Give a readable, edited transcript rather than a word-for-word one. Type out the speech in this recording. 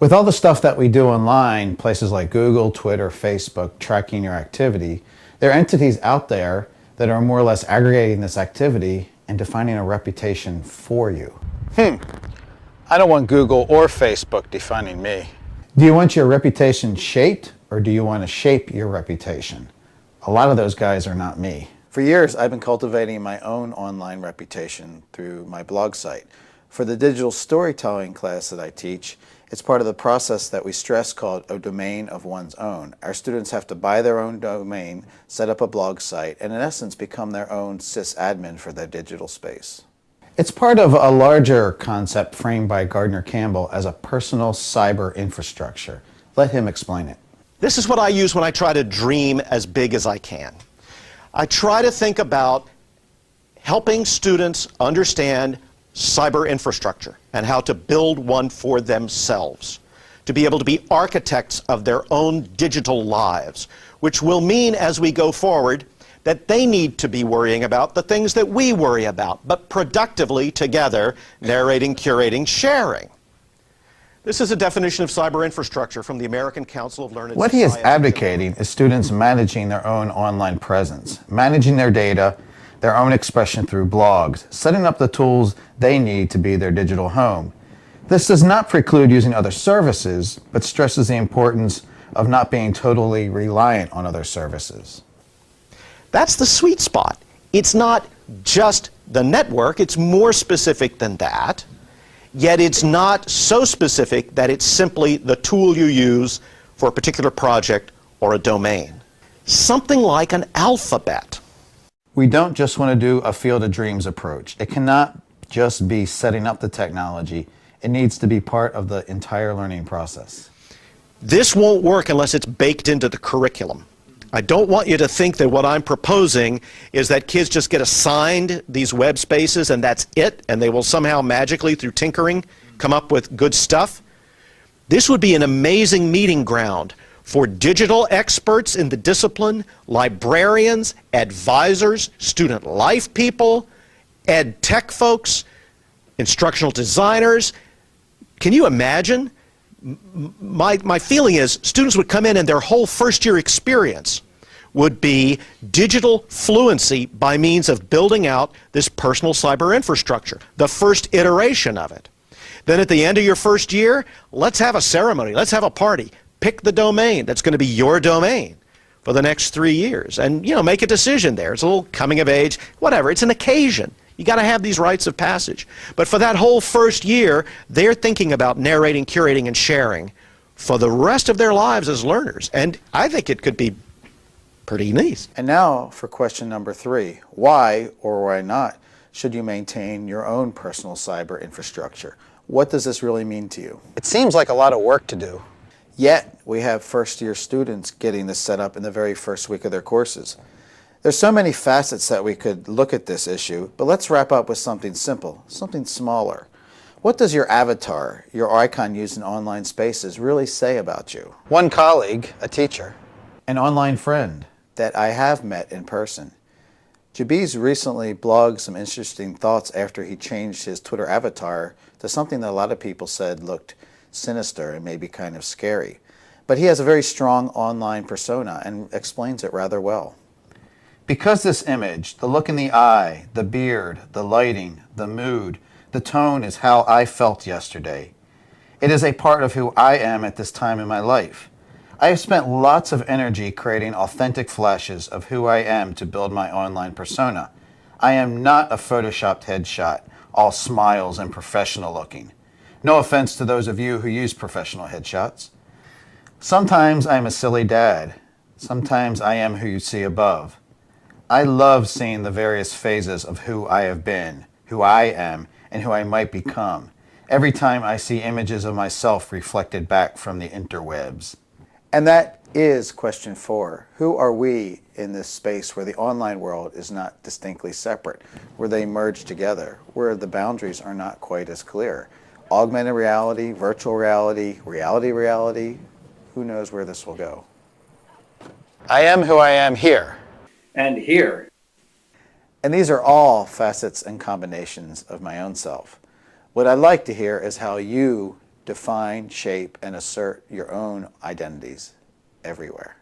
With all the stuff that we do online, places like Google, Twitter, Facebook, tracking your activity, there are entities out there that are more or less aggregating this activity and defining a reputation for you. I don't want Google or Facebook defining me. Do you want your reputation shaped, or do you want to shape your reputation? A lot of those guys are not me. For years, I've been cultivating my own online reputation through my blog site. For the digital storytelling class that I teach, it's part of the process that we stress called a domain of one's own. Our students have to buy their own domain, set up a blog site, and in essence become their own sysadmin for their digital space. It's part of a larger concept framed by Gardner Campbell as a personal cyber infrastructure. Let him explain it. This is what I use when I try to dream as big as I can. I try to think about helping students understand cyber infrastructure and how to build one for themselves, to be able to be architects of their own digital lives, which will mean as we go forward that they need to be worrying about the things that we worry about, but productively together, narrating, curating, sharing. This is a definition of cyber infrastructure from the American Council of Learned What he is advocating is students managing their own online presence, managing their data, their own expression through blogs, setting up the tools they need to be their digital home. This does not preclude using other services, but stresses the importance of not being totally reliant on other services. That's the sweet spot. It's not just the network, it's more specific than that, yet it's not so specific that it's simply the tool you use for a particular project or a domain. Something like an alphabet. We don't just want to do a field of dreams approach. It cannot just be setting up the technology. It needs to be part of the entire learning process. This won't work unless it's baked into the curriculum. I don't want you to think that what I'm proposing is that kids just get assigned these web spaces and that's it, and they will somehow magically, through tinkering, come up with good stuff. This would be an amazing meeting ground for digital experts in the discipline, librarians, advisors, student life people, ed tech folks, instructional designers. Can you imagine? My feeling is students would come in and their whole first year experience would be digital fluency by means of building out this personal cyber infrastructure, the first iteration of it. Then at the end of your first year, let's have a ceremony, let's have a party. Pick the domain that's going to be your domain for the next 3 years and, make a decision there. It's a little coming of age, whatever. It's an occasion. You got to have these rites of passage. But for that whole first year, they're thinking about narrating, curating, and sharing for the rest of their lives as learners. And I think it could be pretty neat. And now for question number 3. Why or why not should you maintain your own personal cyber infrastructure? What does this really mean to you? It seems like a lot of work to do. Yet, we have first-year students getting this set up in the very first week of their courses. There's so many facets that we could look at this issue, but let's wrap up with something simple, something smaller. What does your avatar, your icon used in online spaces, really say about you? One colleague, a teacher, an online friend that I have met in person. Jabiz recently blogged some interesting thoughts after he changed his Twitter avatar to something that a lot of people said looked sinister and maybe kind of scary. But he has a very strong online persona and explains it rather well. Because this image, the look in the eye, the beard, the lighting, the mood, the tone is how I felt yesterday. It is a part of who I am at this time in my life. I have spent lots of energy creating authentic flashes of who I am to build my online persona. I am not a photoshopped headshot, all smiles and professional looking. No offense to those of you who use professional headshots. Sometimes I am a silly dad. Sometimes I am who you see above. I love seeing the various phases of who I have been, who I am, and who I might become, every time I see images of myself reflected back from the interwebs. And that is question 4. Who are we in this space where the online world is not distinctly separate, where they merge together, where the boundaries are not quite as clear? Augmented reality, virtual reality, reality, who knows where this will go? I am who I am here. And here. And these are all facets and combinations of my own self. What I'd like to hear is how you define, shape, and assert your own identities everywhere.